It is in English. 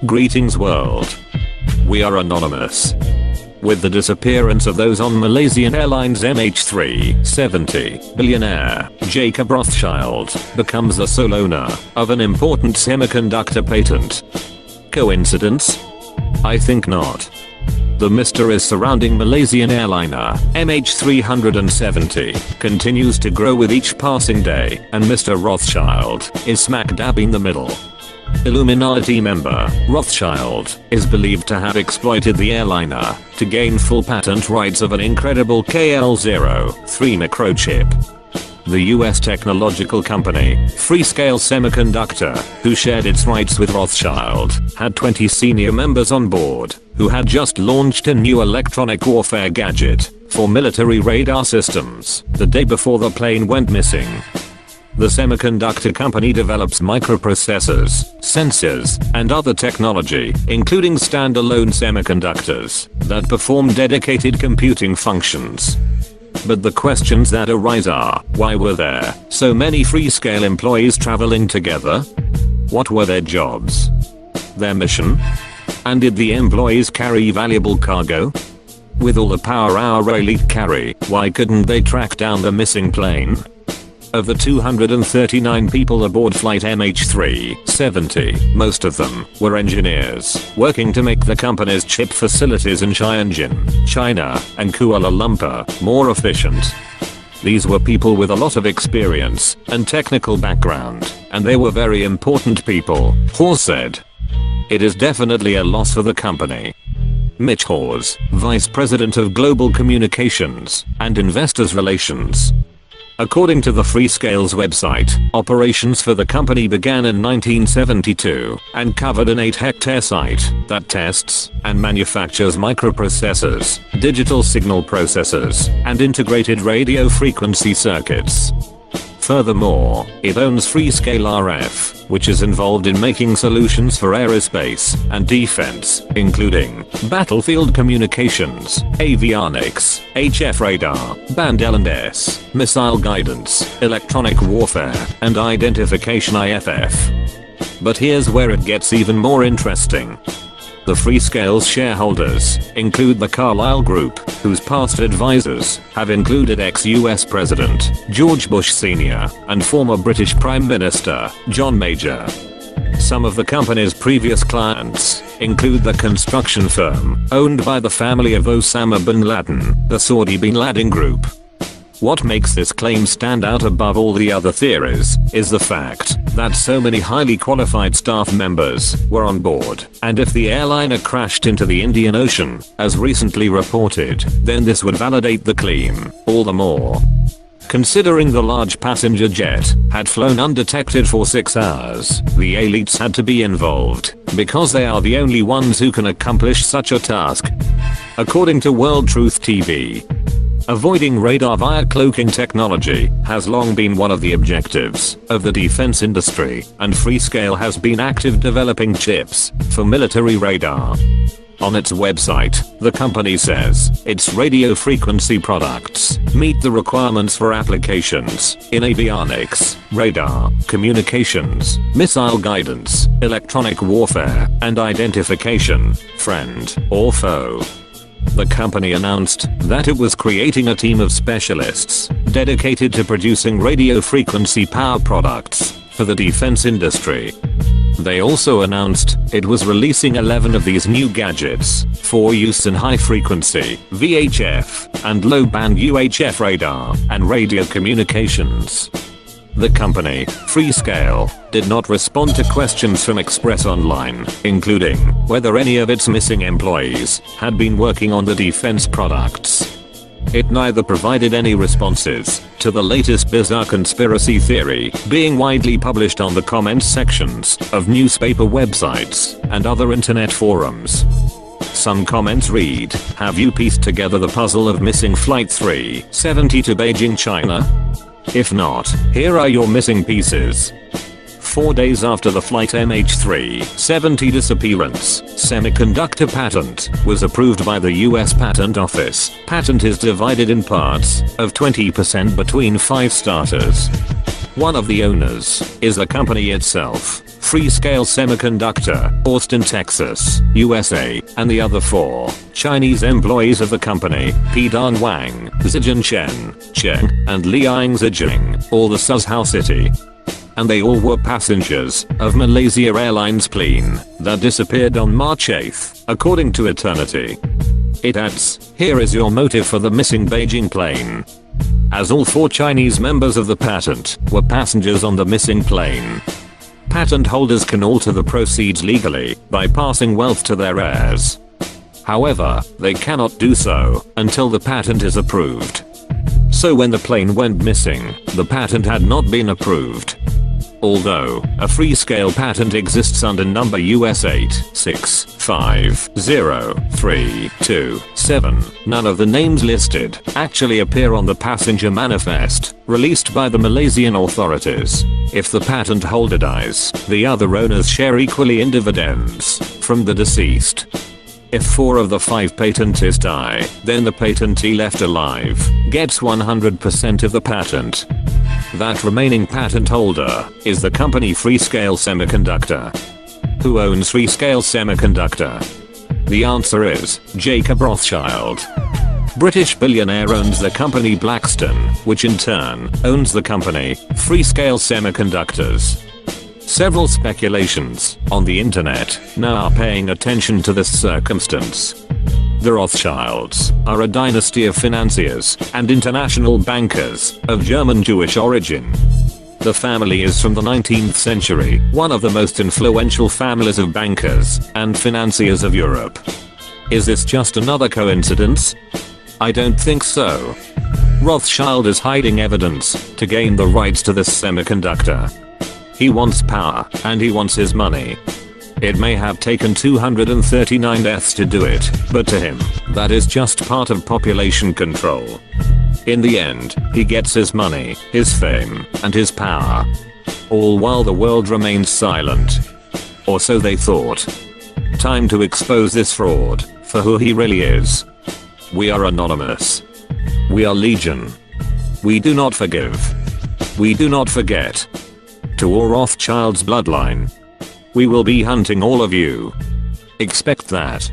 Greetings world. We are anonymous. With the disappearance of those on Malaysian Airlines MH370, billionaire Jacob Rothschild becomes the sole owner of an important semiconductor patent. Coincidence? I think not. The mystery surrounding Malaysian airliner MH370 continues to grow with each passing day, and Mr. Rothschild is smack dab in the middle. Illuminati member Rothschild is believed to have exploited the airliner to gain full patent rights of an incredible KL03 microchip. The US technological company, Freescale Semiconductor, who shared its rights with Rothschild, had 20 senior members on board, who had just launched a new electronic warfare gadget for military radar systems the day before the plane went missing. The semiconductor company develops microprocessors, sensors, and other technology, including standalone semiconductors, that perform dedicated computing functions. But the questions that arise are, why were there so many Freescale employees traveling together? What were their jobs? Their mission? And did the employees carry valuable cargo? With all the power our elite carry, why couldn't they track down the missing plane? Of the 239 people aboard flight MH370, most of them were engineers working to make the company's chip facilities in Tianjin, China, and Kuala Lumpur more efficient. These were people with a lot of experience and technical background, and they were very important people, Hawes said. It is definitely a loss for the company. Mitch Hawes, Vice President of Global Communications and Investors Relations. According to the Freescale's website, operations for the company began in 1972 and covered an 8-hectare site that tests and manufactures microprocessors, digital signal processors, and integrated radio frequency circuits. Furthermore, it owns Freescale RF, which is involved in making solutions for aerospace and defense, including battlefield communications, avionics, HF radar, band L&S, missile guidance, electronic warfare, and identification IFF. But here's where it gets even more interesting. The Freescale's shareholders include the Carlyle Group, whose past advisors have included ex-US President George Bush Sr. and former British Prime Minister John Major. Some of the company's previous clients include the construction firm owned by the family of Osama bin Laden, the Saudi bin Laden Group. What makes this claim stand out above all the other theories is the fact that so many highly qualified staff members were on board, and if the airliner crashed into the Indian Ocean, as recently reported, then this would validate the claim all the more. Considering the large passenger jet had flown undetected for 6 hours, the elites had to be involved, because they are the only ones who can accomplish such a task. According to World Truth TV, avoiding radar via cloaking technology has long been one of the objectives of the defense industry, and Freescale has been active developing chips for military radar. On its website, the company says its radio frequency products meet the requirements for applications in avionics, radar, communications, missile guidance, electronic warfare, and identification, friend or foe. The company announced that it was creating a team of specialists dedicated to producing radio frequency power products for the defense industry. They also announced it was releasing 11 of these new gadgets for use in high frequency VHF and low band UHF radar and radio communications. The company, Freescale, did not respond to questions from Express Online, including whether any of its missing employees had been working on the defense products. It neither provided any responses to the latest bizarre conspiracy theory being widely published on the comments sections of newspaper websites and other internet forums. Some comments read, "Have you pieced together the puzzle of missing Flight 370 to Beijing, China? If not, here are your missing pieces." 4 days after the flight MH370 disappearance, semiconductor patent was approved by the US Patent Office. Patent is divided in parts of 20% between 5 starters. One of the owners is the company itself, Freescale Semiconductor, Austin, Texas, USA, and the other 4 Chinese employees of the company, Pidan Wang, Zijin Cheng, and Liang Zijing, all the Suzhou City. And they all were passengers of Malaysia Airlines plane that disappeared on March 8th, according to Eternity. It adds, here is your motive for the missing Beijing plane. As all 4 Chinese members of the patent were passengers on the missing plane. Patent holders can alter the proceeds legally by passing wealth to their heirs. However, they cannot do so until the patent is approved. So when the plane went missing, the patent had not been approved. Although a Freescale patent exists under number US 8650327, none of the names listed actually appear on the passenger manifest released by the Malaysian authorities. If the patent holder dies, the other owners share equally in dividends from the deceased. If 4 of the 5 patentees die, then the patentee left alive gets 100% of the patent. That remaining patent holder is the company Freescale Semiconductor. Who owns Freescale Semiconductor? The answer is Jacob Rothschild. British billionaire owns the company Blackstone, which in turn owns the company Freescale Semiconductors. Several speculations on the internet now are paying attention to this circumstance. The Rothschilds are a dynasty of financiers and international bankers of German Jewish origin. The family is from the 19th century, one of the most influential families of bankers and financiers of Europe. Is this just another coincidence? I don't think so. Rothschild is hiding evidence to gain the rights to this semiconductor. He wants power, and he wants his money. It may have taken 239 deaths to do it, but to him, that is just part of population control. In the end, he gets his money, his fame, and his power. All while the world remains silent. Or so they thought. Time to expose this fraud for who he really is. We are anonymous. We are legion. We do not forgive. We do not forget. To all Rothschild's bloodline. We will be hunting all of you. Expect that.